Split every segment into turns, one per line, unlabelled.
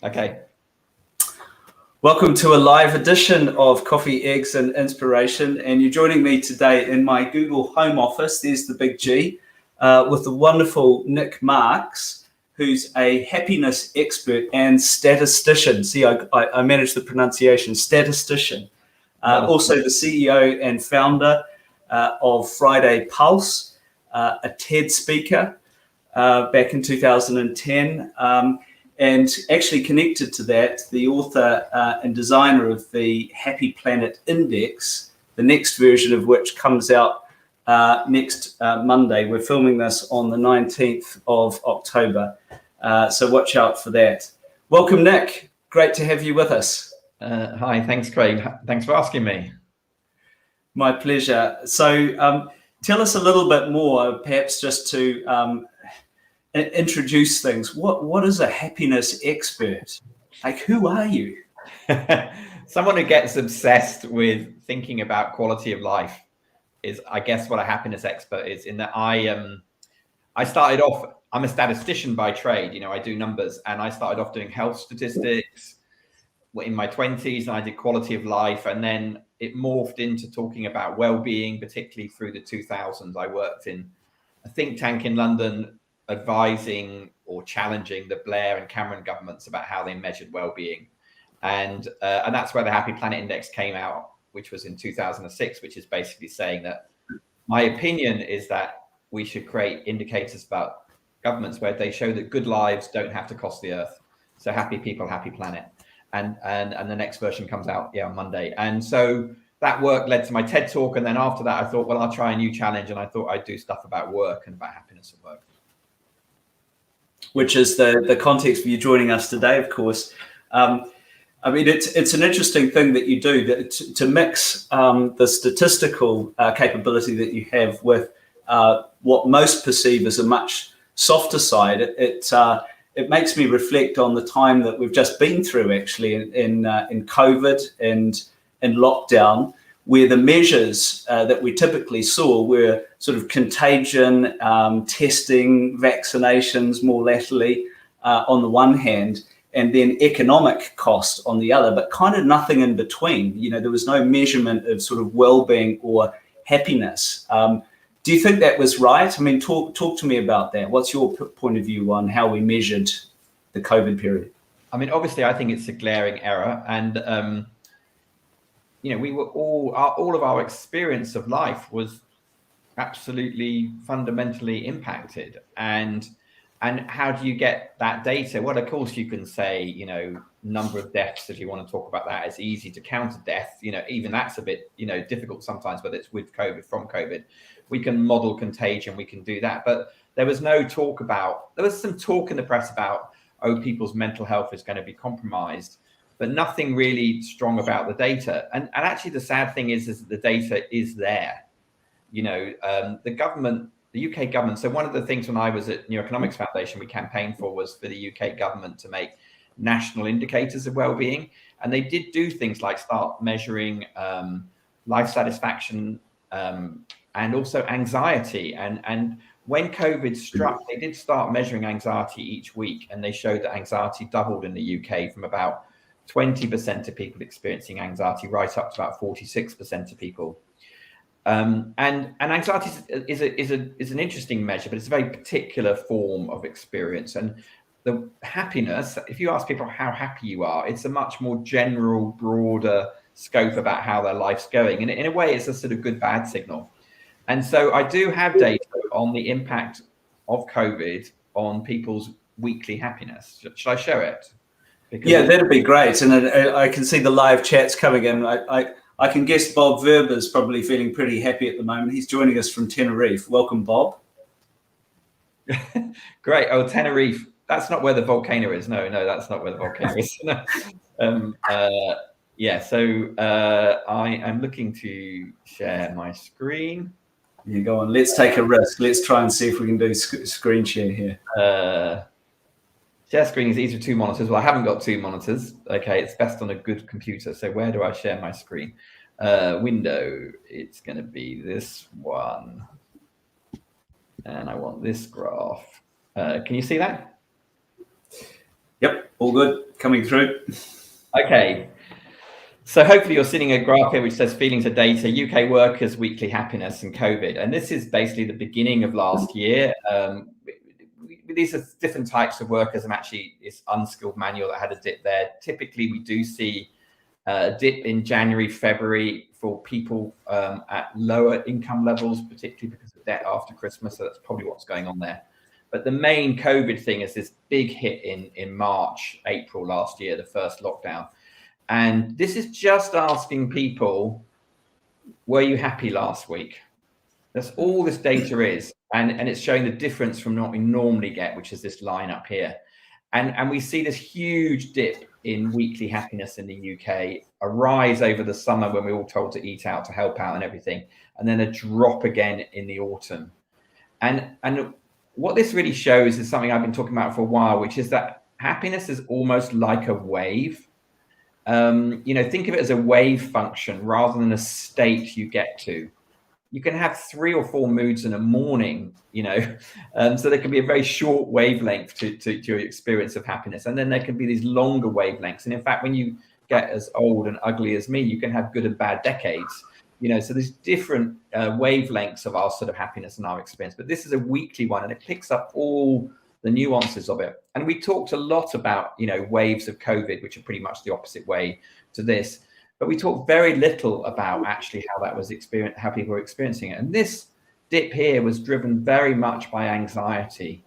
Okay.
Welcome to a live edition of Coffee, Eggs and Inspiration. And you're joining me today in my Google Home office. There's the big G, with the wonderful Nic Marks, who's a happiness expert and statistician. See, I managed the pronunciation, statistician. Also the CEO and founder of Friday Pulse, a TED speaker back in 2010. And actually connected to that, the author and designer of the Happy Planet Index, the next version of which comes out next Monday. We're filming this on the 19th of October, so watch out for that. Welcome, Nic. Great to have you with us.
Hi, thanks, Craig. Thanks for asking me.
My pleasure. So tell us a little bit more, perhaps just to introduce things. What is a happiness expert? Like, who are you?
Someone who gets obsessed with thinking about quality of life is, I guess, what a happiness expert is. In that I started off, I'm a statistician by trade. You know, I do numbers, and I started off doing health statistics in my 20s, and I did quality of life, and then it morphed into talking about well-being, particularly through the 2000s. I worked in a think tank in London, advising or challenging the Blair and Cameron governments about how they measured well-being, and that's where the Happy Planet Index came out, which was in 2006, which is basically saying that my opinion is that we should create indicators about governments where they show that good lives don't have to cost the earth. So happy people, happy planet, and the next version comes out on Monday. And so that work led to my TED talk, and then after that I thought, well, I'll try a new challenge, and I thought I'd do stuff about work and about happiness at work.
Which is the context for you joining us today, of course. I mean, it's an interesting thing that you do, to mix the statistical capability that you have with what most perceive as a much softer side. It makes me reflect on the time that we've just been through, actually, in COVID and in lockdown, where the measures that we typically saw were sort of contagion, testing, vaccinations more latterly on the one hand, and then economic cost on the other, but kind of nothing in between. You know, there was no measurement of sort of well-being or happiness. Do you think that was right? I mean, talk to me about that. What's your point of view on how we measured the COVID period?
I mean, obviously, I think it's a glaring error, and you know, we were all of our experience of life was absolutely fundamentally impacted. And how do you get that data? Well, of course, you can say, you know, number of deaths, if you want to talk about that. It's easy to count a death. You know, even that's a bit, you know, difficult sometimes, whether it's with COVID, from COVID. We can model contagion, we can do that. But there was no talk about, there was some talk in the press about, oh, people's mental health is going to be compromised, but nothing really strong about the data. And actually, the sad thing is that the data is there. You know, the government, the UK government. So one of the things when I was at Neuroeconomics Foundation, we campaigned for was for the UK government to make national indicators of well-being. And they did do things like start measuring life satisfaction and also anxiety. And when COVID struck, they did start measuring anxiety each week. And they showed that anxiety doubled in the UK from about 20% of people experiencing anxiety right up to about 46% of people. And anxiety is an interesting measure, but it's a very particular form of experience. And the happiness, if you ask people how happy you are, it's a much more general, broader scope about how their life's going. And in a way, it's a sort of good, bad signal. And so I do have data on the impact of COVID on people's weekly happiness. Should I show it?
Because that'd be great. And I can see the live chats coming in. I can guess Bob Verber's probably feeling pretty happy at the moment. He's joining us from Tenerife. Welcome, Bob.
Great. Oh, Tenerife. That's not where the volcano is. No, that's not where the volcano is. Yeah, so I am looking to share my screen.
You go on. Let's take a risk. Let's try and see if we can do screen share here.
Share screen is easy with two monitors. Well, I haven't got two monitors. Okay, it's best on a good computer. So where do I share my screen? Window. It's going to be this one. And I want this graph. Can you see that?
Yep, all good, coming through.
Okay. So hopefully you're seeing a graph here which says feelings of data, UK workers' weekly happiness and COVID. And this is basically the beginning of last year. These are different types of workers, and actually it's Unskilled manual that had a dip there. Typically we do see a dip in January, February for people at lower income levels, particularly because of debt after Christmas. So that's probably what's going on there. But the main COVID thing is this big hit in March, April last year, the first lockdown. And this is just asking people, were you happy last week? That's all this data is. And it's showing the difference from what we normally get, which is this line up here. And we see this huge dip in weekly happiness in the UK, a rise over the summer when we're all told to eat out, to help out and everything, and then a drop again in the autumn. And what this really shows is something I've been talking about for a while, which is that happiness is almost like a wave. Think of it as a wave function rather than a state you get to. You can have 3 or 4 moods in a morning, so there can be a very short wavelength to your experience of happiness. And then there can be these longer wavelengths. And in fact, when you get as old and ugly as me, you can have good and bad decades, so there's different wavelengths of our sort of happiness and our experience. But this is a weekly one, and it picks up all the nuances of it. And we talked a lot about, waves of COVID, which are pretty much the opposite way to this. But we talked very little about actually how that was how people were experiencing it. And this dip here was driven very much by anxiety.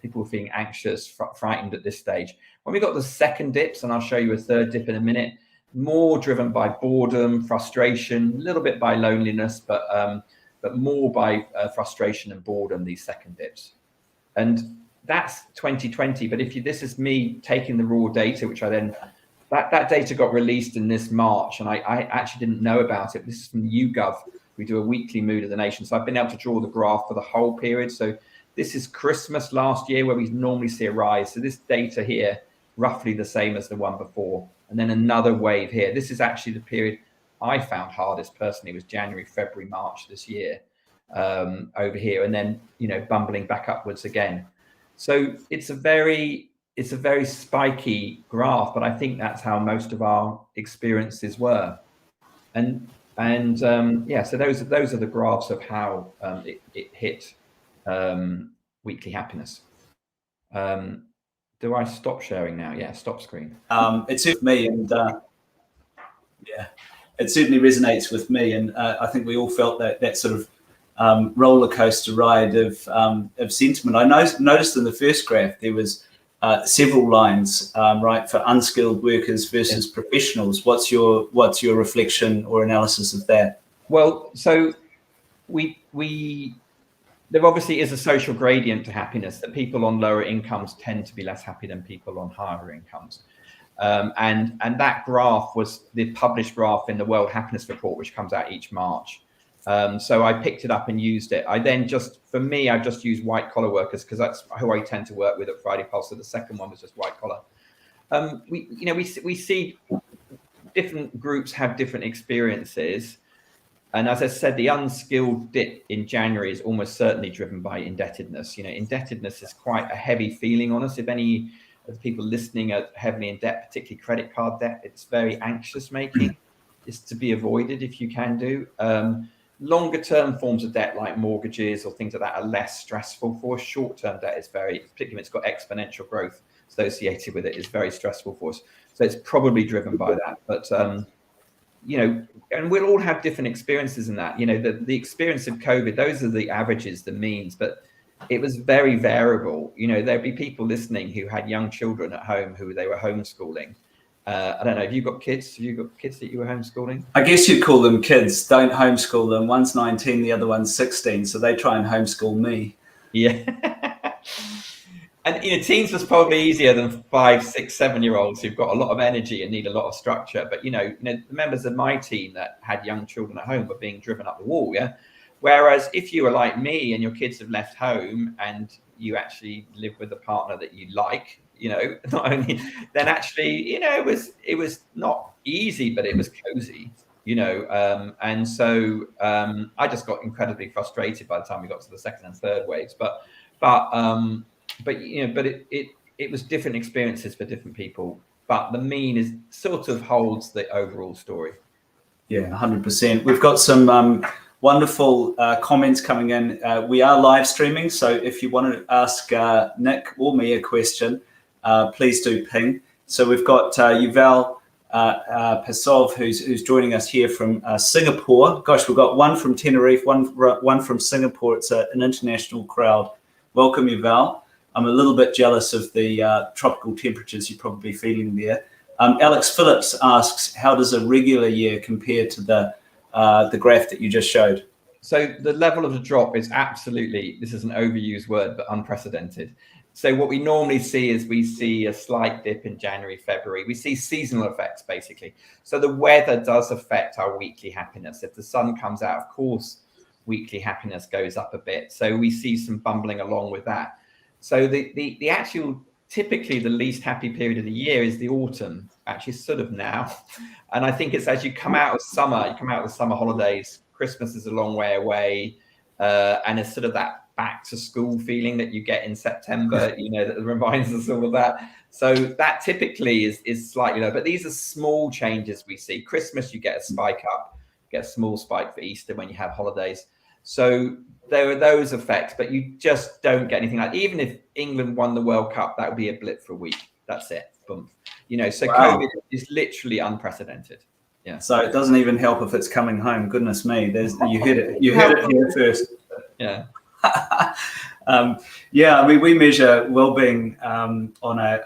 People were feeling anxious, frightened at this stage. When we got the second dips, and I'll show you a third dip in a minute, more driven by boredom, frustration, a little bit by loneliness, but more by frustration and boredom, these second dips. And that's 2020. But this is me taking the raw data, which I then, that data got released in this March, and I actually didn't know about it. This is from YouGov. We do a weekly mood of the nation. So I've been able to draw the graph for the whole period. So this is Christmas last year, where we normally see a rise. So this data here, roughly the same as the one before. And then another wave here. This is actually the period I found hardest personally, was January, February, March this year, over here. And then, bumbling back upwards again. So it's a very spiky graph, but I think that's how most of our experiences were. And so those are the graphs of how it hit weekly happiness. Do I stop sharing now? Yeah, stop screen.
It suits me, and it certainly resonates with me. And I think we all felt that sort of roller coaster ride of sentiment. I noticed in the first graph there was several lines, right, for unskilled workers versus professionals. What's your reflection or analysis of that?
Well, so there obviously is a social gradient to happiness, that people on lower incomes tend to be less happy than people on higher incomes. And that graph was the published graph in the World Happiness Report, which comes out each March. So I picked it up and used it. I've just used white collar workers because that's who I tend to work with at Friday Pulse. So the second one was just white collar. We see different groups have different experiences. And as I said, the unskilled dip in January is almost certainly driven by indebtedness. Indebtedness is quite a heavy feeling on us. If any of the people listening are heavily in debt, particularly credit card debt, it's very anxious making. It's to be avoided if you can do. Longer term forms of debt like mortgages or things like that are less stressful for us. Short term debt is particularly when it's got exponential growth associated with it, is very stressful for us. So it's probably driven by that. But and we'll all have different experiences in that. The experience of COVID, those are the averages, the means, but it was very variable. There'd be people listening who had young children at home who they were homeschooling. I don't know, have you got kids? Have you got kids that you were homeschooling?
I guess you'd call them kids. Don't homeschool them. One's 19, the other one's 16. So they try and homeschool me.
Yeah. And teens was probably easier than 5, 6, 7-year-olds who've got a lot of energy and need a lot of structure. But the members of my team that had young children at home were being driven up the wall. Yeah. Whereas if you were like me and your kids have left home and you actually live with a partner that you like, not only, then actually, it was not easy, but it was cozy. And so I just got incredibly frustrated by the time we got to the second and third waves. But it was different experiences for different people, but the mean is sort of holds the overall story.
Yeah, 100%. We've got some wonderful comments coming in. We are live streaming, so if you want to ask Nic or me a question, please do ping. So we've got Yuval Pasov, who's joining us here from Singapore. Gosh, we've got one from Tenerife, one from Singapore. It's an international crowd. Welcome, Yuval. I'm a little bit jealous of the tropical temperatures you're probably feeling there. Alex Phillips asks, how does a regular year compare to the graph that you just showed?
So the level of the drop is absolutely, this is an overused word, but unprecedented. So what we normally see is we see a slight dip in January, February. We see seasonal effects, basically. So the weather does affect our weekly happiness. If the sun comes out, of course, weekly happiness goes up a bit. So we see some bumbling along with that. So the actual, typically the least happy period of the year is the autumn, actually sort of now. And I think it's as you come out of summer, you come out of the summer holidays, Christmas is a long way away. And it's sort of that back to school feeling that you get in September, you know, that reminds us all of that. So that typically is slightly low, but these are small changes we see. Christmas, you get a spike up, get a small spike for Easter when you have holidays. So there are those effects, but you just don't get anything like, even if England won the World Cup, that would be a blip for a week. That's it. Boom. You know, so
wow.
COVID is literally unfortunate. Yeah.
So it doesn't even help if it's coming home. Goodness me. You heard it here first.
Yeah.
Yeah, I mean, we measure well-being on a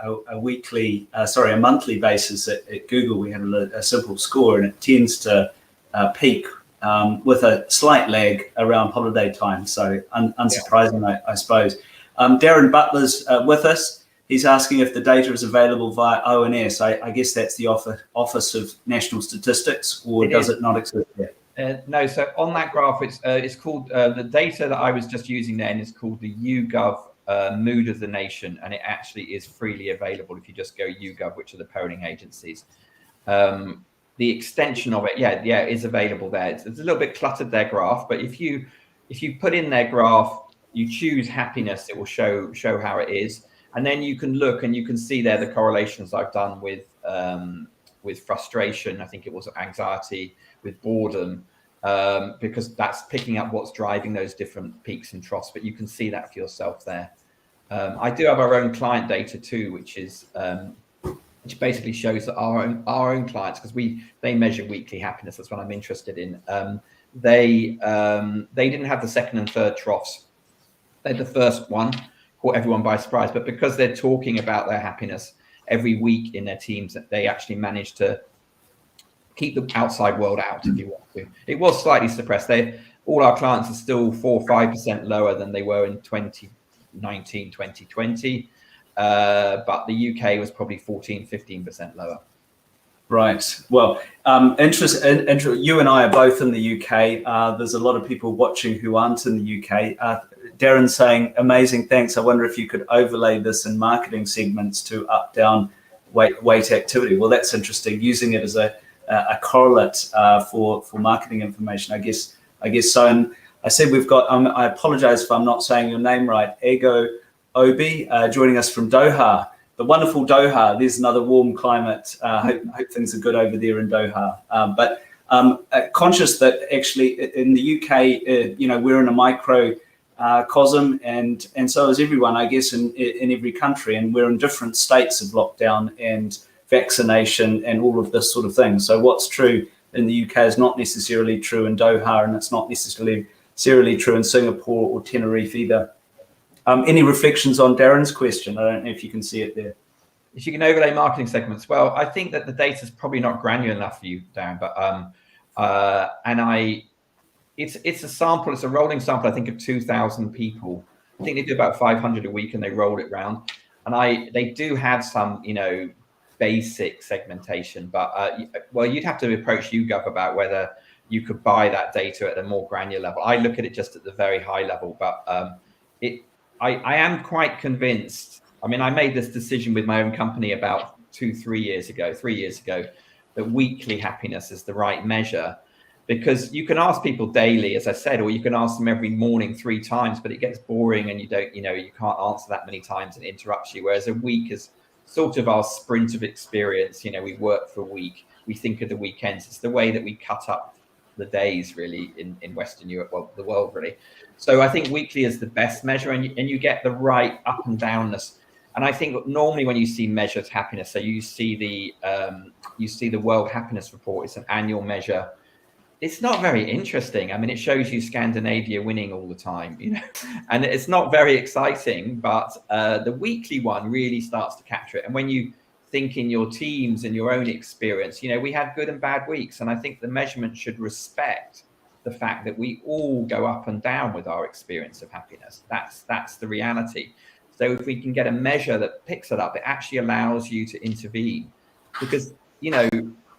monthly basis at Google. We have a simple score, and it tends to peak with a slight lag around holiday time. So unsurprising, I suppose. Darren Butler's with us. He's asking if the data is available via ONS. I guess that's the Office of National Statistics, or does it not exist yet?
No, so on that graph, it's called, the data that I was just using then is called the YouGov Mood of the Nation, and it actually is freely available if you just go YouGov, which are the polling agencies. The extension of it, it is available there. It's a little bit cluttered, their graph, but if you put in their graph, you choose happiness, it will show how it is. And then you can look and you can see there the correlations I've done with frustration. I think it was anxiety, with boredom, because that's picking up what's driving those different peaks and troughs. But you can see that for yourself there. I do have our own client data too, which basically shows that our own clients, because they measure weekly happiness. That's what I'm interested in. They didn't have the second and third troughs. They had the first one. Caught everyone by surprise, but because they're talking about their happiness every week in their teams, that they actually managed to keep the outside world out, if you want to. It was slightly suppressed. All our clients are still 4 or 5% lower than they were in 2019, 2020, but the UK was probably 14, 15% lower.
Right. Well, you and I are both in the UK. There's a lot of people watching who aren't in the UK. Darren's saying, amazing, thanks. I wonder if you could overlay this in marketing segments to up, down, weight activity. Well, that's interesting. Using it as a correlate for marketing information, I guess so. And I said we've got, I apologize if I'm not saying your name right, Ego Obi, joining us from Doha. The wonderful Doha. There's another warm climate. Hope things are good over there in Doha. But conscious that actually in the UK, we're in a microcosm, and so is everyone, I guess, in every country, and we're in different states of lockdown and vaccination and all of this sort of thing. So what's true in the UK is not necessarily true in Doha, and it's not necessarily true in Singapore or Tenerife either. Any reflections on Darren's question? I don't know if you can see it there.
If you can overlay marketing segments, well, I think that the data is probably not granular enough for you, Darren. But it's a sample. It's a rolling sample. I think of 2,000 people. I think they do about 500 a week, and they roll it round. And they do have some, basic segmentation. But you'd have to approach YouGov about whether you could buy that data at a more granular level. I look at it just at the very high level, but I am quite convinced. I mean, I made this decision with my own company about 3 years ago, that weekly happiness is the right measure. because you can ask people daily, as I said, or you can ask them every morning 3 times, but it gets boring and you can't answer that many times and it interrupts you. Whereas a week is sort of our sprint of experience. We work for a week, we think of the weekends. It's the way that we cut up the days really in Western Europe, well, the world really. So I think weekly is the best measure, and you get the right up and downness. And I think normally when you see measured happiness, so you see the World Happiness Report, it's an annual measure. It's not very interesting. I mean, it shows you Scandinavia winning all the time, and it's not very exciting, but the weekly one really starts to capture it. And when you think in your teams and your own experience, we have good and bad weeks. And I think the measurement should respect the fact that we all go up and down with our experience of happiness. That's the reality. So if we can get a measure that picks it up, it actually allows you to intervene, because,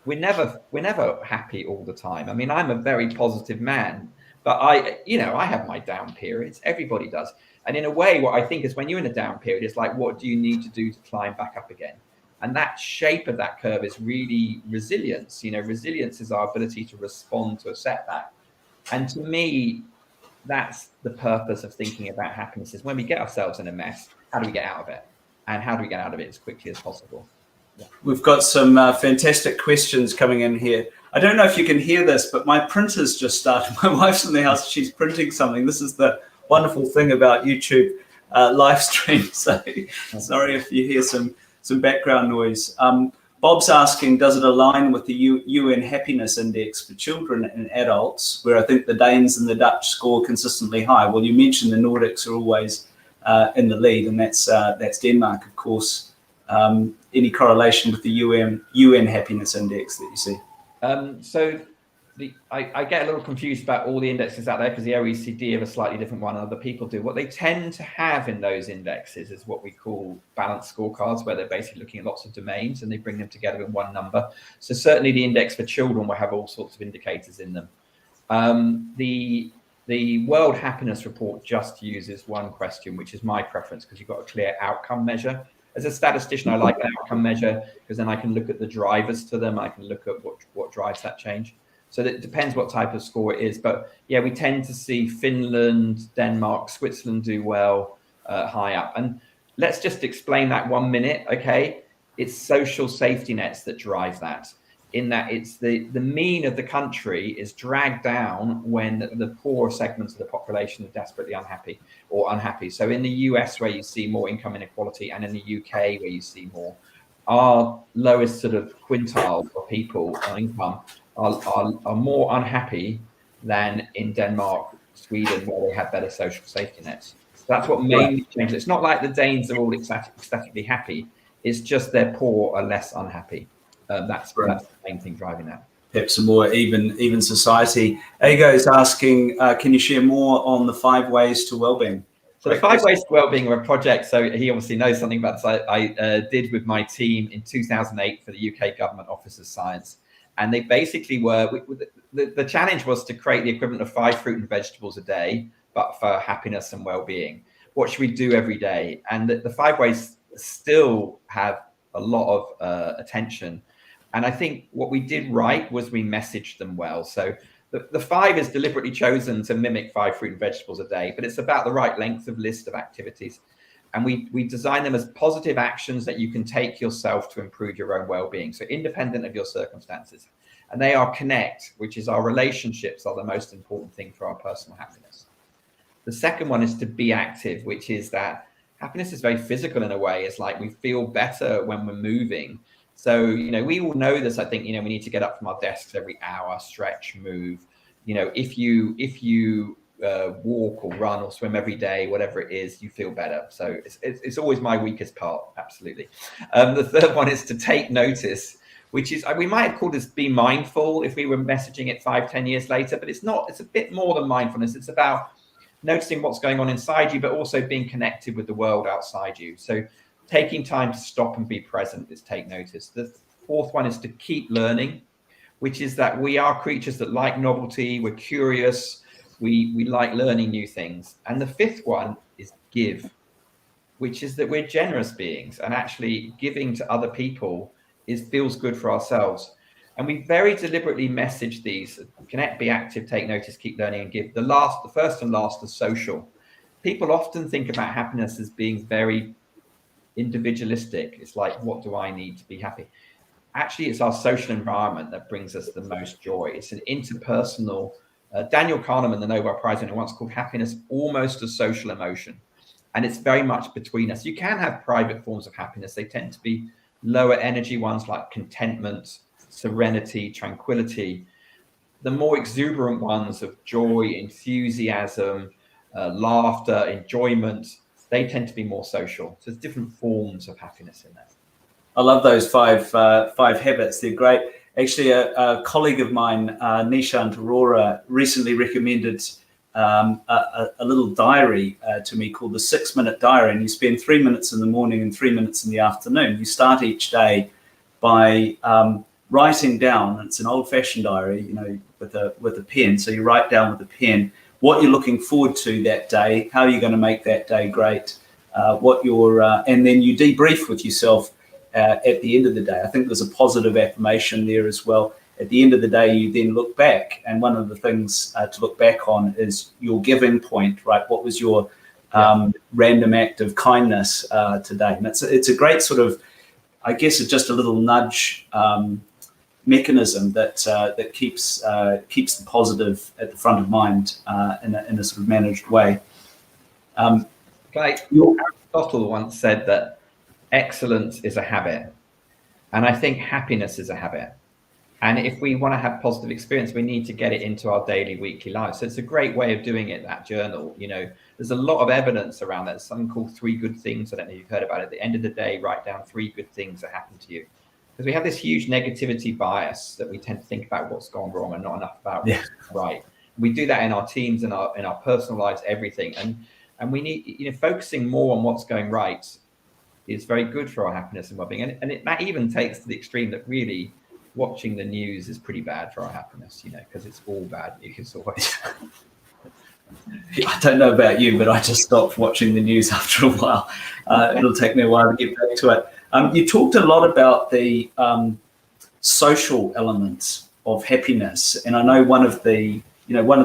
we're never happy all the time. I mean, I'm a very positive man, but I have my down periods. Everybody does. And in a way, what I think is when you're in a down period, it's like, what do you need to do to climb back up again? And that shape of that curve is really resilience. Resilience is our ability to respond to a setback. And to me, that's the purpose of thinking about happiness, is when we get ourselves in a mess, how do we get out of it? And how do we get out of it as quickly as possible?
We've got some fantastic questions coming in here. I don't know if you can hear this, but my printer's just started. My wife's in the house. She's printing something. This is the wonderful thing about YouTube live stream. So sorry if you hear some background noise. Bob's asking, does it align with the UN Happiness Index for children and adults, where I think the Danes and the Dutch score consistently high? Well, you mentioned the Nordics are always in the lead, and that's Denmark, of course. Any correlation with the UN Happiness Index that you see?
So I get a little confused about all the indexes out there, because the OECD have a slightly different one and other people do. What they tend to have in those indexes is what we call balanced scorecards, where they're basically looking at lots of domains and they bring them together in one number. So certainly the index for children will have all sorts of indicators in them. The World Happiness Report just uses one question, which is my preference, because you've got a clear outcome measure. As a statistician, I like an outcome measure, because then I can look at the drivers to them. I can look at what drives that change. So it depends what type of score it is. But yeah, we tend to see Finland, Denmark, Switzerland do well high up. And let's just explain that 1 minute, okay? It's social safety nets that drive that, in that it's the mean of the country is dragged down when the poor segments of the population are desperately unhappy or unhappy. So in the US, where you see more income inequality, and in the UK, where you see more, our lowest sort of quintile of people on income are more unhappy than in Denmark, Sweden, where they have better social safety nets. So that's what mainly changes. It's not like the Danes are all ecstatically happy. It's just they're poor are less unhappy. That's the main thing driving that.
Perhaps a more even society. Ago is asking, can you share more on the 5 ways to wellbeing?
So the 5 ways to wellbeing are a project. So he obviously knows something about this. I did with my team in 2008 for the UK Government Office of Science. And they basically the challenge was to create the equivalent of 5 fruit and vegetables a day, but for happiness and well-being. What should we do every day? And the 5 ways still have a lot of attention. And I think what we did right was we messaged them well. So the 5 is deliberately chosen to mimic 5 fruit and vegetables a day, but it's about the right length of list of activities. And we design them as positive actions that you can take yourself to improve your own well-being, so independent of your circumstances. And they are connect, which is our relationships are the most important thing for our personal happiness. The second one is to be active, which is that happiness is very physical in a way. It's like we feel better when we're moving. So, we all know this. I think, we need to get up from our desks every hour, stretch, move. If you walk or run or swim every day, whatever it is, you feel better. So it's always my weakest part. Absolutely. The third one is to take notice, which is, we might have called this be mindful if we were messaging it 5-10 years later, but it's not. It's a bit more than mindfulness. It's about noticing what's going on inside you, but also being connected with the world outside you. So taking time to stop and be present is take notice. The fourth one is to keep learning, which is that we are creatures that like novelty. We're curious. We like learning new things. And the fifth one is give, which is that we're generous beings, and actually giving to other people feels good for ourselves. And we very deliberately message these: connect, be active, take notice, keep learning, and give. The first and last are social. People often think about happiness as being very individualistic. It's like, what do I need to be happy? Actually, it's our social environment that brings us the most joy. It's an interpersonal. Daniel Kahneman, the Nobel Prize winner, once called happiness almost a social emotion. And it's very much between us. You can have private forms of happiness. They tend to be lower energy ones like contentment, serenity, tranquility. The more exuberant ones of joy, enthusiasm, laughter, enjoyment, they tend to be more social. So there's different forms of happiness in there.
I love those five habits. They're great. Actually, a colleague of mine, Nishant Arora, recently recommended a little diary to me called the 6-minute diary. And you spend 3 minutes in the morning and 3 minutes in the afternoon. You start each day by writing down. It's an old-fashioned diary, you know, with a pen. So you write down with a pen what you're looking forward to that day, how you're going to make that day great, and then you debrief with yourself at the end of the day. I think there's a positive affirmation there as well. At the end of the day, you then look back, and one of the things to look back on is your giving point, right? What was your random act of kindness today? And it's a great sort of, I guess, it's just a little nudge mechanism that keeps the positive at the front of mind in a sort of managed way.
Aristotle once said that excellence is a habit, and I think happiness is a habit. And if we want to have positive experience, we need to get it into our daily, weekly lives. So it's a great way of doing it, that journal. You know, there's a lot of evidence around that. Something called 3 good things. I don't know if you've heard about it. At the end of the day, write down 3 good things that happened to you. Because we have this huge negativity bias that we tend to think about what's gone wrong and not enough about what's right. We do that in our teams, in our personal lives, everything. And we need, you know, focusing more on what's going right is very good for our happiness and well-being. And that even takes to the extreme that really watching the news is pretty bad for our happiness, you know, because it's all bad news always.
I don't know about you, but I just stopped watching the news after a while. It'll take me a while to get back to it. You talked a lot about the social elements of happiness, and I know one of the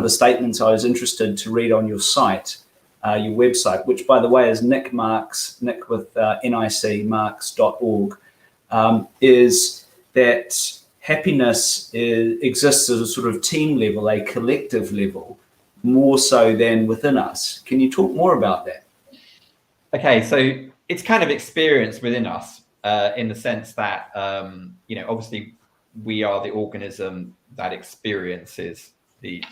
statements I was interested to read on your site, your website, which by the way is Nic Marks, Nic with NIC, marks.org, is that happiness exists at a sort of team level, a collective level, more so than within us. Can you talk more about that?
Okay, so it's kind of experience within us in the sense that, you know, obviously we are the organism that experiences the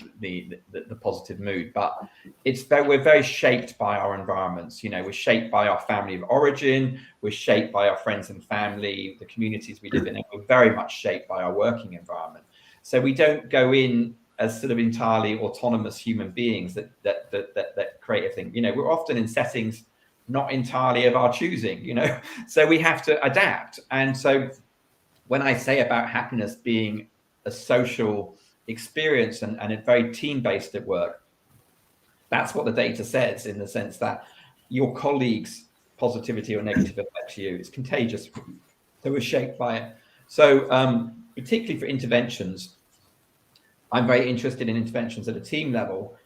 positive mood, but we're very shaped by our environments. You know, we're shaped by our family of origin, we're shaped by our friends and family, the communities we live in, and we're very much shaped by our working environment. So we don't go in as sort of entirely autonomous human beings that create a thing. You know, we're often in settings not entirely of our choosing, you know, so we have to adapt. And so when I say about happiness being a social experience and a very team-based at work, that's what the data says, in the sense that your colleagues' positivity or negative affects you. It's contagious. So we're shaped by it. So particularly for interventions, I'm very interested in interventions at a team level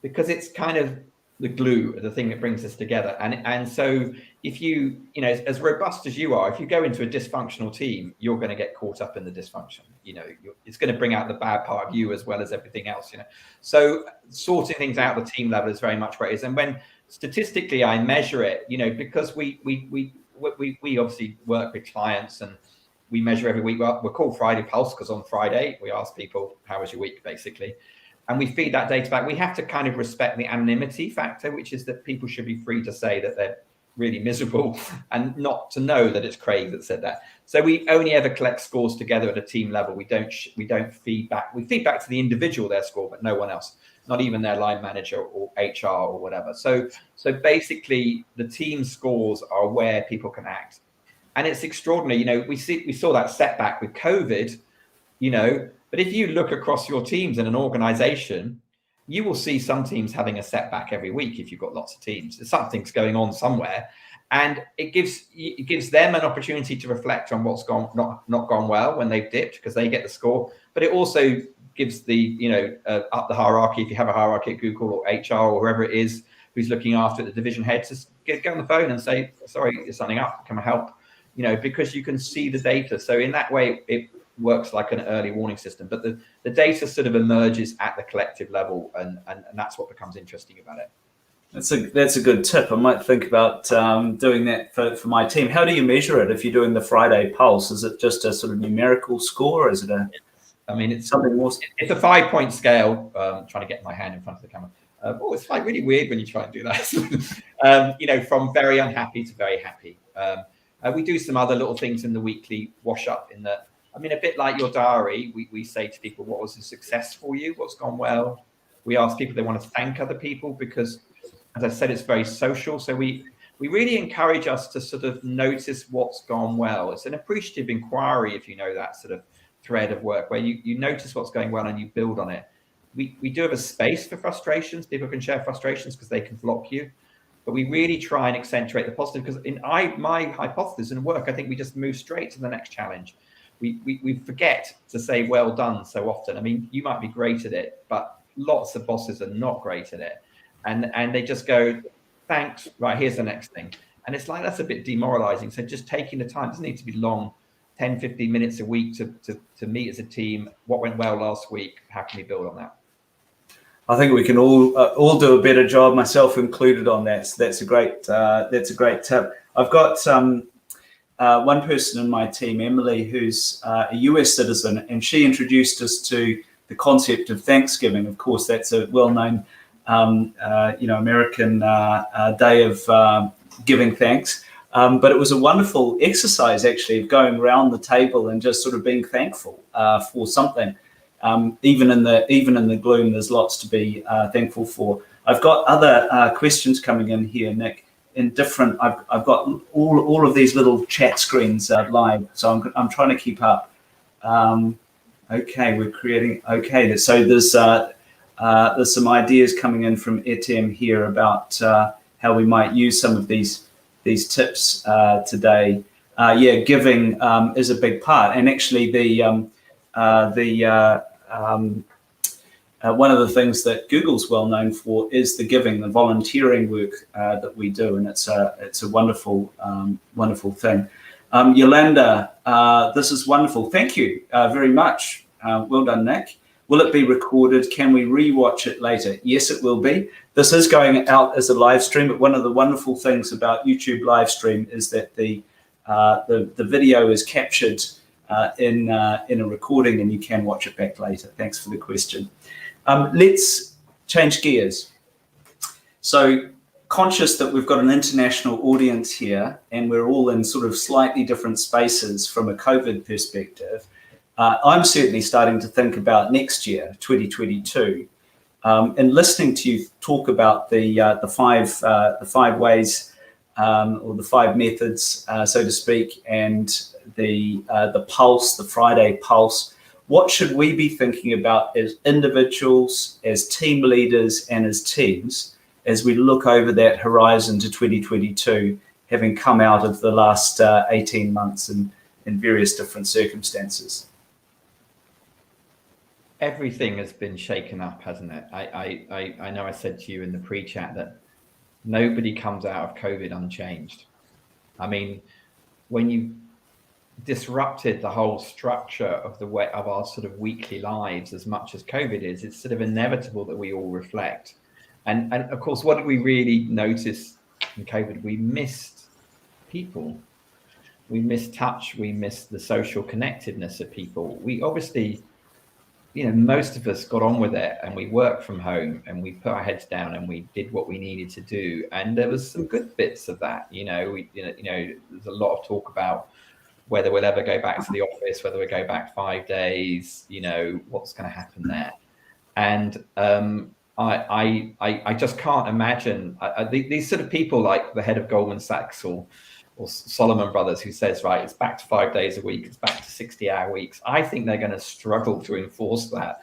because it's kind of the glue, the thing that brings us together. And so if you know, as robust as you are, if you go into a dysfunctional team, you're going to get caught up in the dysfunction. You know, it's going to bring out the bad part of you as well as everything else, you know. So sorting things out at the team level is very much where it is. And when statistically I measure it, you know, because we obviously work with clients and we measure every week. We're called Friday Pulse because on Friday we ask people, how was your week, basically. And we feed that data back. We have to kind of respect the anonymity factor, which is that people should be free to say that they're really miserable and not to know that it's Craig that said that. So we only ever collect scores together at a team level. We don't feed back. We feed back to the individual their score, but no one else, not even their line manager or HR or whatever. So basically the team scores are where people can act. And it's extraordinary. You know, we saw that setback with COVID, you know, but if you look across your teams in an organization, you will see some teams having a setback every week if you've got lots of teams. Something's going on somewhere. And it gives them an opportunity to reflect on what's not gone well when they've dipped, because they get the score. But it also gives the up the hierarchy, if you have a hierarchy at Google or HR or whoever it is who's looking after the division head, to get on the phone and say, sorry, there's something up, can I help? Because you can see the data. So in that way, it works like an early warning system. But the data sort of emerges at the collective level, and that's what becomes interesting about it.
That's a good tip. I might think about doing that for my team. How do you measure it if you're doing the Friday pulse? Is it just a sort of numerical score, or is it
it's
something more?
It's a 5-point scale. Trying to get my hand in front of the camera. It's like really weird when you try and do that. From very unhappy to very happy. We do some other little things in the weekly wash up. A bit like your diary, we say to people, what was a success for you? What's gone well? We ask people if they want to thank other people, because, as I said, it's very social. So we really encourage us to sort of notice what's gone well. It's an appreciative inquiry, if you know that sort of thread of work, where you notice what's going well and you build on it. We do have a space for frustrations. People can share frustrations because they can block you. But we really try and accentuate the positive, because my hypothesis in work, I think we just move straight to the next challenge. We forget to say well done so often. You might be great at it, but lots of bosses are not great at it. And they just go, thanks, right, here's the next thing. And it's like, that's a bit demoralizing. So just taking the time, it doesn't need to be long, 10, 15 minutes a week to meet as a team. What went well last week? How can we build on that?
I think we can all do a better job, myself included, on that. So that's a great tip. I've got one person in my team, Emily, who's a US citizen, and she introduced us to the concept of Thanksgiving. Of course, that's a well-known American day of giving thanks. But it was a wonderful exercise, actually, of going around the table and just sort of being thankful for something. Even in the gloom, there's lots to be thankful for. I've got other questions coming in here, Nick. I've got all of these little chat screens live, so I'm trying to keep up. Okay, we're creating. Okay, so there's some ideas coming in from Etienne here about how we might use some of these tips today. Giving is a big part, and actually one of the things that Google's well known for is the giving, the volunteering work that we do, and it's a wonderful thing. Yolanda, this is wonderful. Thank you very much. Well done, Nick. Will it be recorded? Can we rewatch it later? Yes, it will be. This is going out as a live stream, but one of the wonderful things about YouTube live stream is that the video is captured in a recording, and you can watch it back later. Thanks for the question. Let's change gears. So, conscious that we've got an international audience here, and we're all in sort of slightly different spaces from a COVID perspective, I'm certainly starting to think about next year, 2022, and listening to you talk about the five ways or the 5 methods, so to speak, and the pulse, the Friday pulse. What should we be thinking about as individuals, as team leaders, and as teams as we look over that horizon to 2022, having come out of the last 18 months in various different circumstances?
Everything has been shaken up, hasn't it? I know I said to you in the pre-chat that nobody comes out of COVID unchanged. When you disrupted the whole structure of our sort of weekly lives as much as COVID is, it's sort of inevitable that we all reflect. And of course, what did we really notice in COVID? We missed people. We missed touch. We missed the social connectedness of people. We obviously, most of us got on with it, and we worked from home, and we put our heads down, and we did what we needed to do. And there was some good bits of that. There's a lot of talk about whether we'll ever go back to the office, whether we go back 5 days, what's going to happen there. And I just can't imagine these sort of people like the head of Goldman Sachs or Solomon Brothers, who says, right, it's back to 5 days a week, it's back to 60-hour weeks. I think they're going to struggle to enforce that,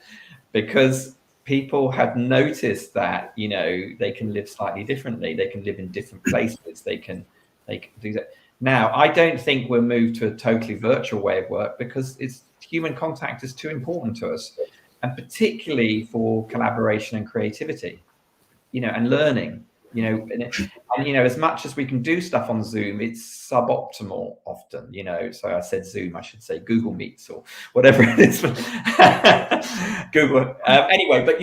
because people have noticed that, they can live slightly differently. They can live in different places. They can they can do that. Now, I don't think we'll move to a totally virtual way of work because human contact is too important to us, and particularly for collaboration and creativity, and learning, and as much as we can do stuff on Zoom, it's suboptimal often, so I said Zoom, I should say Google Meets or whatever it is. Google. Anyway, but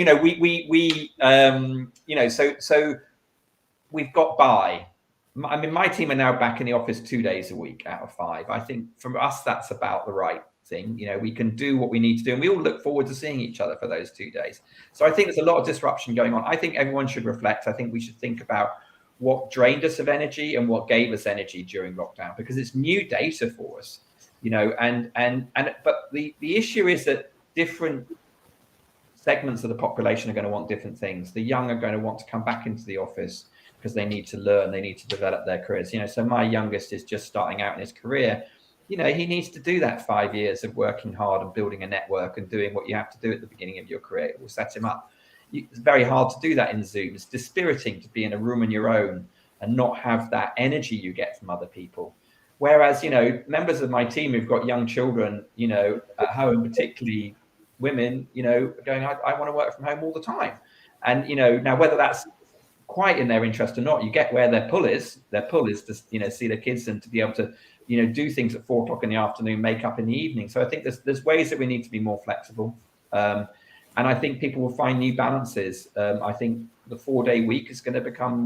so we've got by. I mean, my team are now back in the office 2 days a week out of 5. I think for us, that's about the right thing. We can do what we need to do, and we all look forward to seeing each other for those 2 days. So I think there's a lot of disruption going on. I think everyone should reflect. I think we should think about what drained us of energy and what gave us energy during lockdown, because it's new data for us, but the issue is that different segments of the population are going to want different things. The young are going to want to come back into the office because they need to learn, they need to develop their careers. So my youngest is just starting out in his career. He needs to do that 5 years of working hard and building a network and doing what you have to do at the beginning of your career. It will set him up. It's very hard to do that in Zoom. It's dispiriting to be in a room on your own and not have that energy you get from other people. Whereas, members of my team who've got young children, at home, particularly women, going, I want to work from home all the time. And, now whether that's quite in their interest or not, you get where their pull is. Their pull is to, see their kids and to be able to, do things at 4 o'clock in the afternoon, make up in the evening. So I think there's ways that we need to be more flexible. And I think people will find new balances. I think the 4-day week is going to become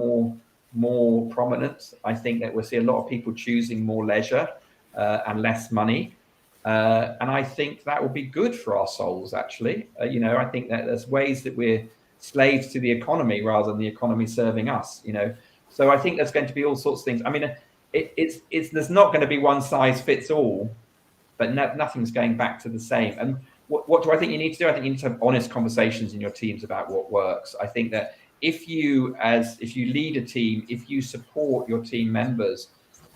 more prominent. I think that we'll see a lot of people choosing more leisure and less money. And I think that will be good for our souls, actually. I think that there's ways that we're slaves to the economy rather than the economy serving us, So I think there's going to be all sorts of things. I mean, there's not going to be one size fits all, but nothing's going back to the same. And what do I think you need to do? I think you need to have honest conversations in your teams about what works. I think that if you lead a team, if you support your team members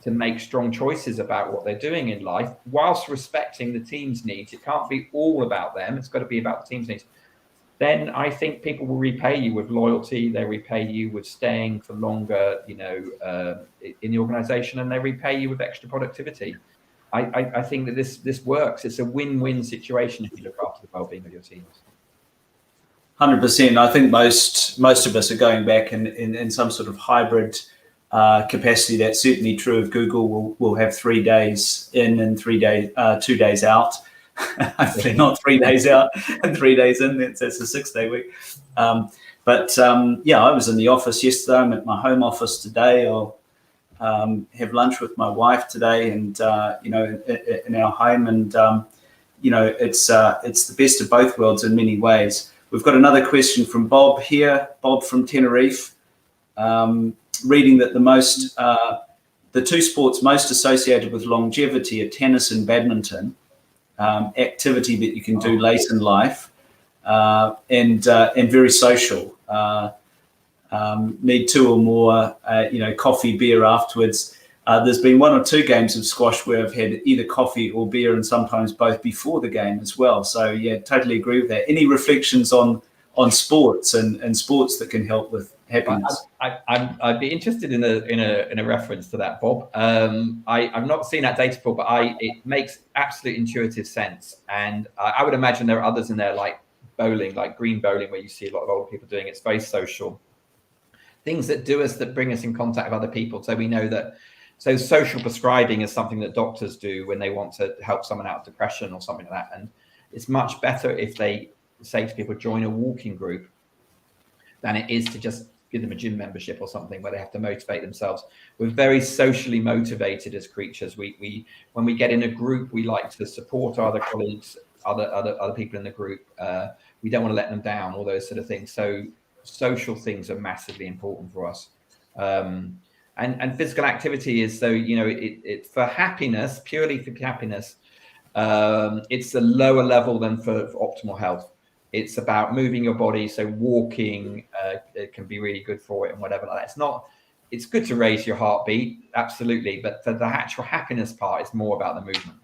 to make strong choices about what they're doing in life, whilst respecting the team's needs, it can't be all about them. It's got to be about the team's needs. Then I think people will repay you with loyalty. They repay you with staying for longer, in the organization, and they repay you with extra productivity. I think that this works. It's a win-win situation if you look after the well-being of your teams.
100%. I think most of us are going back in some sort of hybrid capacity. That's certainly true of Google. We'll have 3 days in and 2 days out. Hopefully not 3 days out and 3 days in. That's a 6-day week. But I was in the office yesterday. I'm at my home office today. I'll have lunch with my wife today, and in our home. And it's the best of both worlds in many ways. We've got another question from Bob here. Bob from Tenerife, reading that the 2 sports most associated with longevity are tennis and badminton. Activity that you can do late in life, and very social. Need 2 or more, coffee, beer afterwards. There's been 1 or 2 games of squash where I've had either coffee or beer, and sometimes both before the game as well. So yeah, totally agree with that. Any reflections on sports and sports that can help with happiness?
I'd be interested in a reference to that, Bob. I've not seen that data before, but it makes absolute intuitive sense. And I would imagine there are others in there, like bowling, like green bowling, where you see a lot of old people doing it. It's very social. Things that bring us in contact with other people. So we know that. So social prescribing is something that doctors do when they want to help someone out of depression or something like that. And it's much better if they say to people, join a walking group, than it is to just give them a gym membership or something where they have to motivate themselves. We're very socially motivated as creatures. We when we get in a group, we like to support our other colleagues, other people in the group. We don't want to let them down, all those sort of things. So social things are massively important for us. And physical activity is, so, it for happiness, purely for happiness, it's a lower level than for optimal health. It's about moving your body. So walking, it can be really good for it and whatever like that. It's good to raise your heartbeat, absolutely. But for the actual happiness part, it's more about the movement.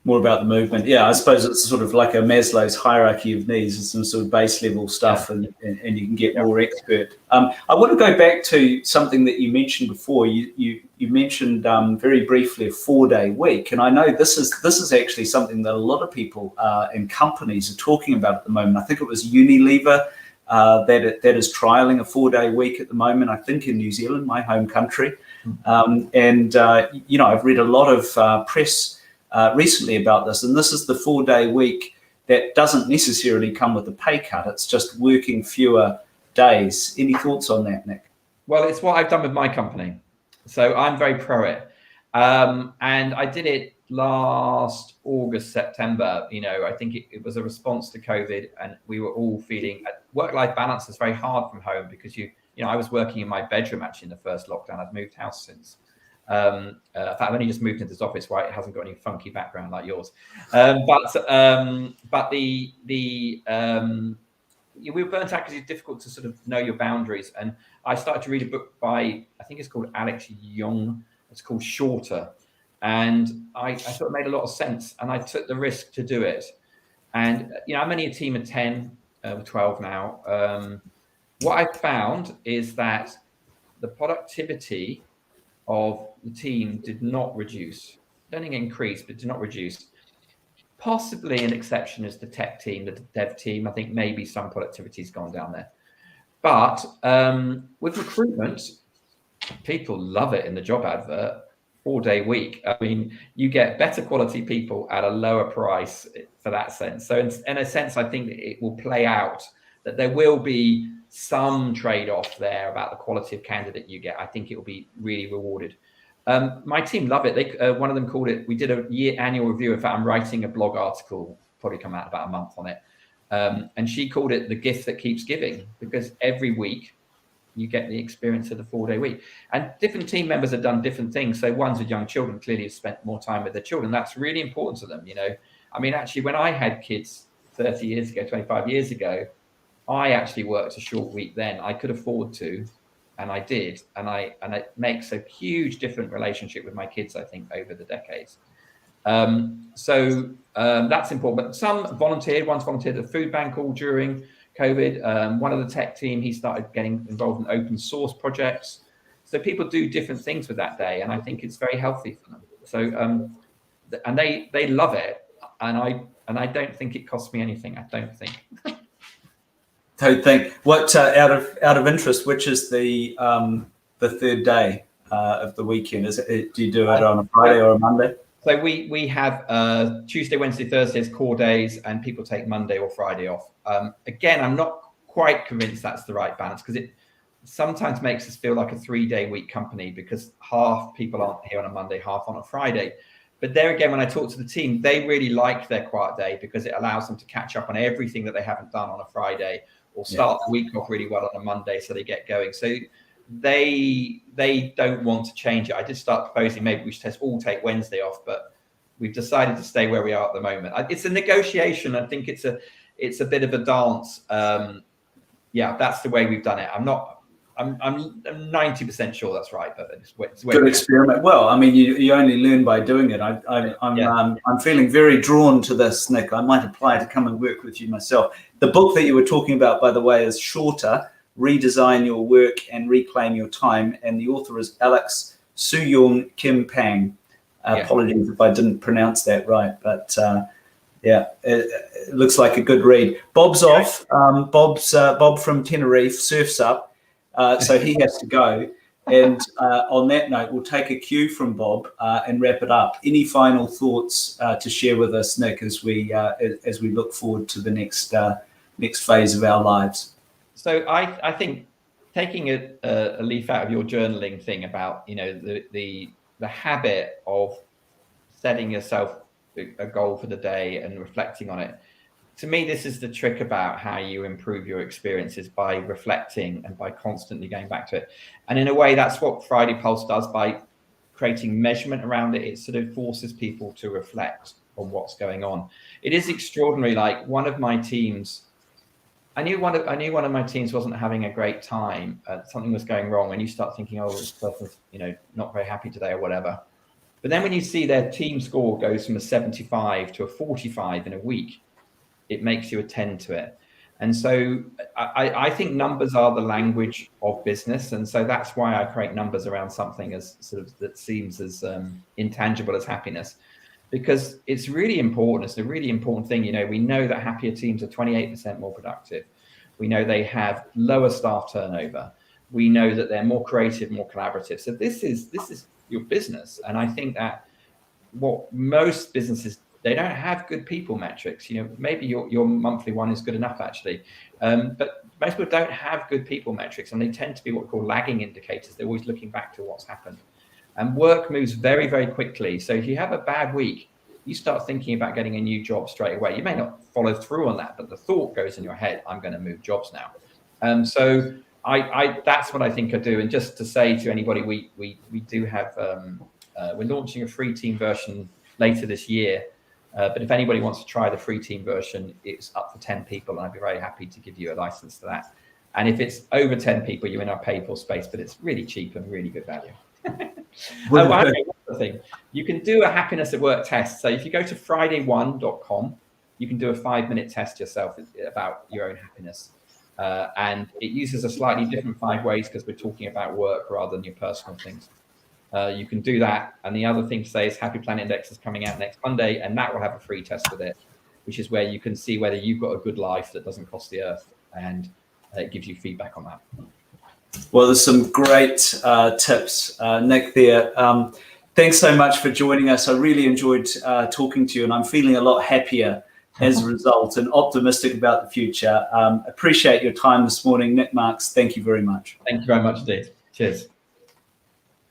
More about the movement. Yeah, I suppose it's sort of like a Maslow's hierarchy of needs. It's some sort of base level stuff, and you can get more expert. I want to go back to something that you mentioned before. You mentioned very briefly a 4-day week, and I know this is actually something that a lot of people and companies are talking about at the moment. I think it was Unilever that is trialing a 4-day week at the moment. I think in New Zealand, my home country, and I've read a lot of press recently about this, and this is the 4-day week that doesn't necessarily come with a pay cut. It's just working fewer days. Any thoughts on that, Nic?
Well, it's what I've done with my company, so I'm very pro it, and I did it last August, September. I think it was a response to COVID, and we were all feeling work-life balance is very hard from home because I was working in my bedroom actually in the first lockdown. I've moved house since. In fact, I've only just moved into this office, right? It hasn't got any funky background like yours. But we were burnt out because it's difficult to sort of know your boundaries. And I started to read a book by, I think it's called Alex Young. It's called Shorter. And I thought it made a lot of sense. And I took the risk to do it. And, I'm only a team of 10, 12 now. What I found is that the productivity of the team did not reduce. Learning increased, but did not reduce. Possibly an exception is the tech team, the dev team. I think maybe some productivity's gone down there. But with recruitment, people love it in the job advert, 4-day week. I mean, you get better quality people at a lower price for that sense. So in a sense, I think it will play out that there will be some trade-off there about the quality of candidate you get. I think it will be really rewarded. My team love it. One of them called it, we did a annual review. In fact, I'm writing a blog article, probably come out about a month on it. And she called it the gift that keeps giving, because every week you get the experience of the 4-day week. And different team members have done different things. So ones with young children clearly have spent more time with their children. That's really important to them. I mean, actually, when I had kids 30 years ago, 25 years ago, I actually worked a short week then. I could afford to, and I did. And it makes a huge different relationship with my kids, I think, over the decades. So that's important. But some volunteered. One's volunteered at the food bank all during COVID. One of the tech team, he started getting involved in open source projects. So people do different things with that day, and I think it's very healthy for them. So and they love it, and I don't think it costs me anything. I don't think.
Don't think. What out of interest, which is the third day of the weekend? Do you do it on a Friday or a Monday?
So we have Tuesday, Wednesday, Thursday as core days, and people take Monday or Friday off. Again, I'm not quite convinced that's the right balance, because it sometimes makes us feel like a 3-day week company, because half people aren't here on a Monday, half on a Friday. But there again, when I talk to the team, they really like their quiet day because it allows them to catch up on everything that they haven't done on a Friday, or start the week off really well on a Monday, so they get going. So they don't want to change it. I did start proposing maybe we should all take Wednesday off, but we've decided to stay where we are at the moment. It's a negotiation. I think it's a bit of a dance. That's the way we've done it. I'm 90% sure that's right, but it's
good experiment. Well, I mean, you only learn by doing it. I'm feeling very drawn to this, Nic. I might apply to come and work with you myself. The book that you were talking about, by the way, is Shorter: Redesign Your Work and Reclaim Your Time, and the author is Alex Soo-Young Kim Pang. Apologies if I didn't pronounce that right, but it looks like a good read. Bob's off. Bob from Tenerife surfs up, so he has to go. And on that note, we'll take a cue from Bob and wrap it up. Any final thoughts to share with us, Nic, as we look forward to the next phase of our lives?
So I think taking a leaf out of your journaling thing about the habit of setting yourself a goal for the day and reflecting on it. To me, this is the trick about how you improve your experiences, by reflecting and by constantly going back to it. And in a way, that's what Friday Pulse does by creating measurement around it. It sort of forces people to reflect on what's going on. It is extraordinary. Like one of my teams, I knew one of my teams wasn't having a great time. Something was going wrong, and you start thinking, oh, this person's not very happy today or whatever. But then when you see their team score goes from a 75 to a 45 in a week, it makes you attend to it. And so I think numbers are the language of business. And so that's why I create numbers around something as sort of that seems as intangible as happiness, because it's really important. It's a really important thing. You know, we know that happier teams are 28% more productive. We know they have lower staff turnover. We know that they're more creative, more collaborative. So this is your business. And I think that what most businesses, they don't have good people metrics. You know, maybe your monthly one is good enough actually, but most people don't have good people metrics, and they tend to be what we call lagging indicators. They're always looking back to what's happened, and work moves very, very quickly. So if you have a bad week, you start thinking about getting a new job straight away. You may not follow through on that, but the thought goes in your head, I'm going to move jobs now. So I that's what I think I do. And just to say to anybody, we do have we're launching a free team version later this year. But if anybody wants to try the free team version, it's up for 10 people, and I'd be very happy to give you a license to that. And if it's over 10 people, you're in our paid for space, but it's really cheap and really good value. One other thing, you can do a happiness at work test. So if you go to friday1.com, you can do a 5-minute test yourself about your own happiness. And it uses a slightly different 5 ways because we're talking about work rather than your personal things. You can do that. And the other thing to say is Happy Planet Index is coming out next Monday, and that will have a free test with it, which is where you can see whether you've got a good life that doesn't cost the earth, and it gives you feedback on that.
Well, there's some great tips, Nic, there. Thanks so much for joining us. I really enjoyed talking to you, and I'm feeling a lot happier as a result and optimistic about the future. Appreciate your time this morning, Nic Marks. Thank you very much.
Thank you very much, Deets. Cheers.